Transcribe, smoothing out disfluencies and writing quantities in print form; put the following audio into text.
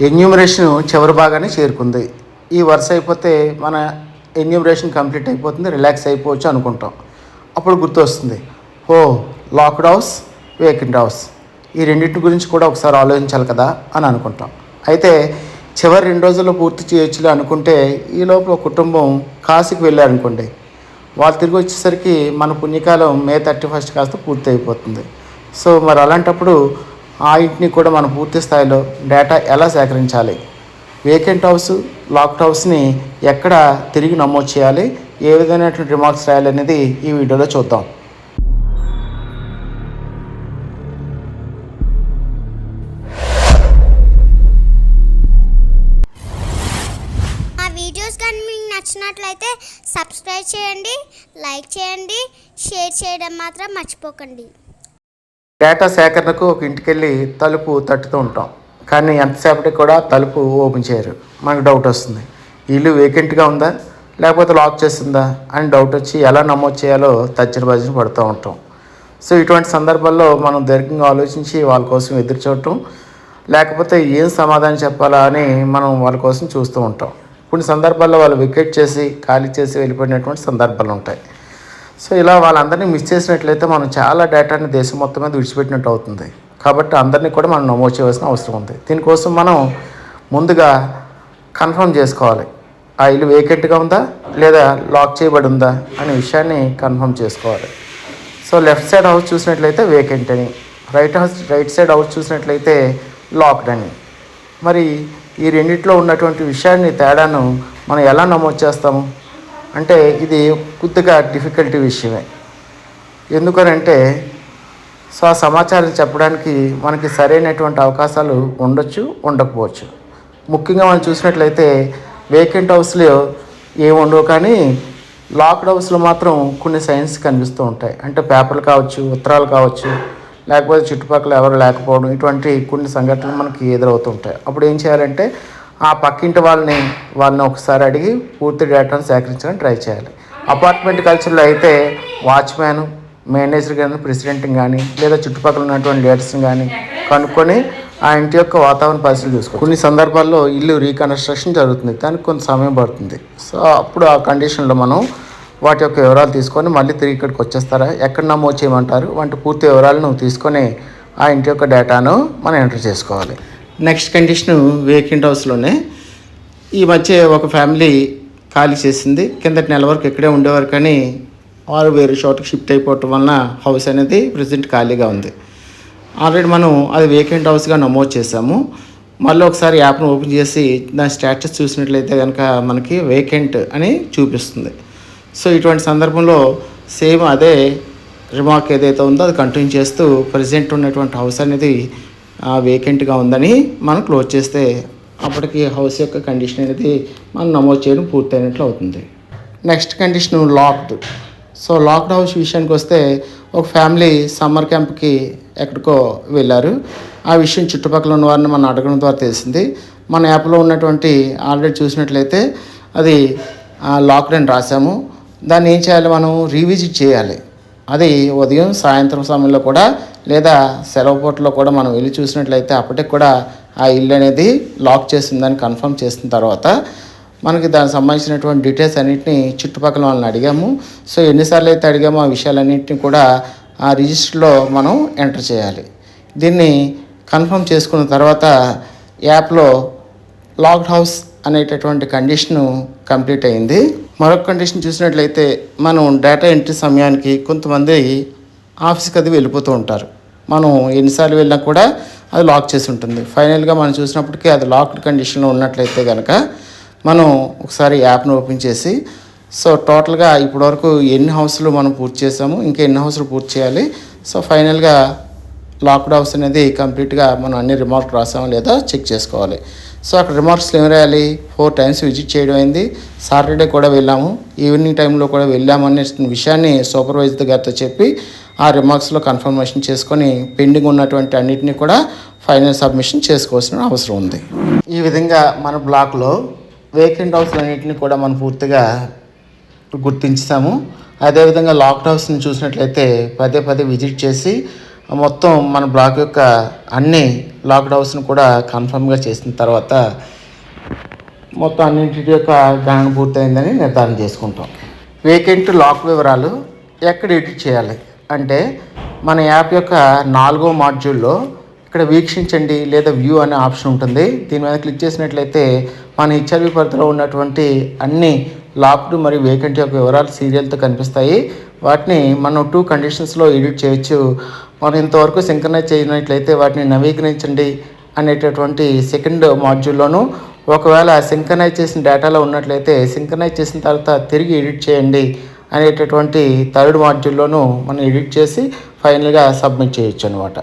Enumeration చివరి భాగాన్ని చేరుకుంది. ఈ వరుస అయిపోతే మన ఎన్యూమరేషన్ కంప్లీట్ అయిపోతుంది, రిలాక్స్ అయిపోవచ్చు అనుకుంటాం. అప్పుడు గుర్తొస్తుంది, ఓ లాక్డ్ హౌస్, వేకెంట్ హౌస్, ఈ రెండింటి గురించి కూడా ఒకసారి ఆలోచించాలి కదా అని అనుకుంటాం. అయితే చివరి 2 రోజుల్లో పూర్తి చేయొచ్చులే అనుకుంటే ఈ లోపల ఒక కుటుంబం కాశీకి వెళ్ళారనుకోండి, వాళ్ళు తిరిగి వచ్చేసరికి మన పుణ్యకాలం మే 31 కాస్త పూర్తి అయిపోతుంది. సో మరి అలాంటప్పుడు ఆ ఇంటిని కూడా మనం పూర్తి స్థాయిలో డేటా ఎలా సేకరించాలి, వేకెంట్ హౌస్, లాక్డ్ హౌస్ని ఎక్కడ తిరిగి నమోదు చేయాలి, ఏ విధమైనటువంటి రిమార్క్స్ రాయాలి అనేది ఈ వీడియోలో చూద్దాం. ఆ వీడియోస్ కానీ మీకు నచ్చినట్లయితే సబ్స్క్రైబ్ చేయండి, లైక్ చేయండి, షేర్ చేయడం మాత్రం మర్చిపోకండి. డేటా సేకరణకు ఒక ఇంటికి వెళ్ళి తలుపు తట్టుతూ ఉంటాం, కానీ ఎంతసేపటికి కూడా తలుపు ఓపెన్ చేయరు. మనకు డౌట్ వస్తుంది, ఇల్లు వేకెంట్గా ఉందా లేకపోతే లాక్ చేస్తుందా అని డౌట్ వచ్చి ఎలా నమోదు చేయాలో తచ్చిన భజన పడుతూ ఉంటాం. సో ఇటువంటి సందర్భాల్లో మనం దీర్ఘంగా ఆలోచించి వాళ్ళ కోసం ఎదురు చూడటం, లేకపోతే ఏం సమాధానం చెప్పాలా అని మనం వాళ్ళ కోసం చూస్తూ ఉంటాం. కొన్ని సందర్భాల్లో వాళ్ళు వికెట్ చేసి ఖాళీ చేసి వెళ్ళిపోయినటువంటి సందర్భాలు ఉంటాయి. సో ఇలా వాళ్ళందరినీ మిస్ చేసినట్లయితే మనం చాలా డేటాని దేశం మొత్తం మీద విడిచిపెట్టినట్టు అవుతుంది. కాబట్టి అందరినీ కూడా మనం నమోదు చేయవలసిన అవసరం ఉంది. దీనికోసం మనం ముందుగా కన్ఫర్మ్ చేసుకోవాలి, ఆ ఇల్లు వేకెంట్గా ఉందా లేదా లాక్ చేయబడి ఉందా అనే విషయాన్ని కన్ఫర్మ్ చేసుకోవాలి. సో లెఫ్ట్ సైడ్ హౌస్ చూసినట్లయితే వేకెంట్ అని, రైట్ సైడ్ హౌస్ చూసినట్లయితే లాక్డ్ అని. మరి ఈ రెండిట్లో ఉన్నటువంటి విషయాన్ని తేడాను మనం ఎలా నమోదు చేస్తాము అంటే ఇది కొద్దిగా డిఫికల్టీ విషయమే. ఎందుకనంటే సో ఆ సమాచారం చెప్పడానికి మనకి సరైనటువంటి అవకాశాలు ఉండొచ్చు, ఉండకపోవచ్చు. ముఖ్యంగా మనం చూసినట్లయితే వేకెంట్ హౌస్లో ఏమి ఉండవు, కానీ లాక్డ్ హౌస్లో మాత్రం కొన్ని సైన్స్ కనిపిస్తూ ఉంటాయి. అంటే పేపర్లు కావచ్చు, ఉత్తరాలు కావచ్చు, లేకపోతే చుట్టుపక్కల ఎవరు లేకపోవడం, ఇటువంటి కొన్ని సంఘటనలు మనకి ఎదురవుతుంటాయి. అప్పుడు ఏం చేయాలంటే ఆ పక్కింటి వాళ్ళని ఒకసారి అడిగి పూర్తి డేటాను సేకరించడానికి ట్రై చేయాలి. అపార్ట్మెంట్ కల్చర్లో అయితే వాచ్మ్యాన్, మేనేజర్ కానీ, ప్రెసిడెంట్ని కానీ, లేదా చుట్టుపక్కల ఉన్నటువంటి లీడర్స్ని కానీ కనుక్కొని ఆ ఇంటి యొక్క వాతావరణ పరిస్థితులు చూసుకోవాలి. కొన్ని సందర్భాల్లో ఇల్లు రీకన్స్ట్రక్షన్ జరుగుతుంది, దానికి కొంత సమయం పడుతుంది. సో అప్పుడు ఆ కండిషన్లో మనం వాటి యొక్క వివరాలు తీసుకొని మళ్ళీ తిరిగి ఇక్కడికి వచ్చేస్తారా, ఎక్కడ నమోదు చేయమంటారు వంటి పూర్తి వివరాలను తీసుకొని ఆ ఇంటి యొక్క డేటాను మనం ఎంటర్ చేసుకోవాలి. నెక్స్ట్ కండిషను వేకెంట్ హౌస్లోనే ఈ మధ్య ఒక ఫ్యామిలీ ఖాళీ చేసింది. కిందటి నెల వరకు ఇక్కడే ఉండేవారు, కానీ వారు వేరే చోటకి షిఫ్ట్ అయిపోవటం వలన హౌస్ అనేది ప్రజెంట్ ఖాళీగా ఉంది. ఆల్రెడీ మనం అది వేకెంట్ హౌస్గా నమోదు చేసాము. మళ్ళీ ఒకసారి యాప్ను ఓపెన్ చేసి దాని స్టేటస్ చూసినట్లయితే కనుక మనకి వేకెంట్ అని చూపిస్తుంది. సో ఇటువంటి సందర్భంలో సేమ్ అదే రిమార్క్ ఏదైతే ఉందో అది కంటిన్యూ చేస్తూ ప్రజెంట్ ఉన్నటువంటి హౌస్ అనేది వేకెంట్గా ఉందని మనం క్లోజ్ చేస్తే అప్పటికి హౌస్ యొక్క కండిషన్ అనేది మనం నమోదు చేయడం పూర్తయినట్లు అవుతుంది. Next condition locked. So locked house విషయానికి వస్తే ఒక ఫ్యామిలీ సమ్మర్ క్యాంప్కి ఎక్కడికో వెళ్ళారు. ఆ విషయం చుట్టుపక్కల ఉన్న వారిని మనం అడగడం ద్వారా తెలిసింది. మన యాప్లో ఉన్నటువంటి ఆల్రెడీ చూసినట్లయితే అది లాక్డ్ అని రాసాము. దాన్ని ఏం చేయాలి, మనం రీవిజిట్ చేయాలి. అది ఉదయం సాయంత్రం సమయంలో కూడా లేదా సెలవు పూటలో కూడా మనం వెళ్ళి చూసినట్లయితే అప్పటికి కూడా ఆ ఇల్లు అనేది లాక్ చేసిందని కన్ఫర్మ్ చేసిన తర్వాత మనకి దానికి సంబంధించినటువంటి డీటెయిల్స్ అన్నింటినీ చుట్టుపక్కల వాళ్ళని అడిగాము. సో ఎన్నిసార్లు అయితే అడిగామో ఆ విషయాలన్నింటినీ కూడా ఆ రిజిస్టర్లో మనం ఎంటర్ చేయాలి. దీన్ని కన్ఫర్మ్ చేసుకున్న తర్వాత యాప్లో లాక్డ్ హౌస్ అనేటటువంటి కండిషను కంప్లీట్ అయింది. మరొక కండిషన్ చూసినట్లయితే మనం డేటా ఎంట్రీ సమయానికి కొంతమంది ఆఫీస్కి అది వెళ్ళిపోతూ ఉంటారు. మనం ఎన్నిసార్లు వెళ్ళినా కూడా అది లాక్ చేసి ఉంటుంది. ఫైనల్గా మనం చూసినప్పటికీ అది లాక్డ్ కండిషన్లో ఉన్నట్లయితే కనుక మనం ఒకసారి యాప్ను ఓపెన్ చేసి సో టోటల్గా ఇప్పటివరకు ఎన్ని హౌస్లు మనం పూర్తి చేసాము, ఇంకా ఎన్ని హౌస్లు పూర్తి చేయాలి, సో ఫైనల్గా లాక్డ్ హౌస్ అనేది కంప్లీట్గా మనం అన్ని రిమార్క్ రాసామో లేదా చెక్ చేసుకోవాలి. సో అక్కడ రిమార్క్స్లో ఏం రాయాలి, 4 times విజిట్ చేయడం అయింది, సాటర్డే కూడా వెళ్ళాము, ఈవినింగ్ టైంలో కూడా వెళ్ళాము అనే విషయాన్ని సూపర్వైజర్ గారితో చెప్పి ఆ రిమార్క్స్లో కన్ఫర్మేషన్ చేసుకొని పెండింగ్ ఉన్నటువంటి అన్నిటినీ కూడా ఫైనల్ సబ్మిషన్ చేసుకోవాల్సిన అవసరం ఉంది. ఈ విధంగా మన బ్లాక్లో వేకెంట్ హౌస్లు అన్నింటినీ కూడా మనం పూర్తిగా గుర్తించాము. అదేవిధంగా లాక్డ్ హౌస్ని చూసినట్లయితే పదే విజిట్ చేసి మొత్తం మన బ్లాక్ యొక్క అన్ని లాక్డ్ హౌస్ను కూడా కన్ఫర్మ్గా చేసిన తర్వాత మొత్తం అన్నింటి యొక్క గణన పూర్తయిందని నిర్ధారణ చేసుకుంటాం. వేకెంట్ లాక్ వివరాలు ఎక్కడ ఎడిట్ చేయాలి అంటే మన యాప్ యొక్క 4వ మాడ్యూల్లో ఇక్కడ వీక్షించండి లేదా వ్యూ అనే ఆప్షన్ ఉంటుంది. దీని మీద క్లిక్ చేసినట్లయితే మన హెచ్ఆర్వి పరిధిలో ఉన్నటువంటి అన్ని లాక్డ్ మరియు వేకెంట్ యొక్క వివరాలు సీరియల్తో కనిపిస్తాయి. వాటిని మనం 2 కండిషన్స్లో ఎడిట్ చేయొచ్చు. మనం ఇంతవరకు సింక్రనైజ్ చేయనట్లయితే వాటిని నవీకరించండి అనేటటువంటి సెకండ్ మాడ్యూల్లోను, ఒకవేళ సింక్రనైజ్ చేసిన డేటాలో ఉన్నట్లయితే సింక్రనైజ్ చేసిన తర్వాత తిరిగి ఎడిట్ చేయండి అనేటటువంటి థర్డ్ మాడ్యూల్లోనూ మనం ఎడిట్ చేసి ఫైనల్గా సబ్మిట్ చేయొచ్చు అనమాట.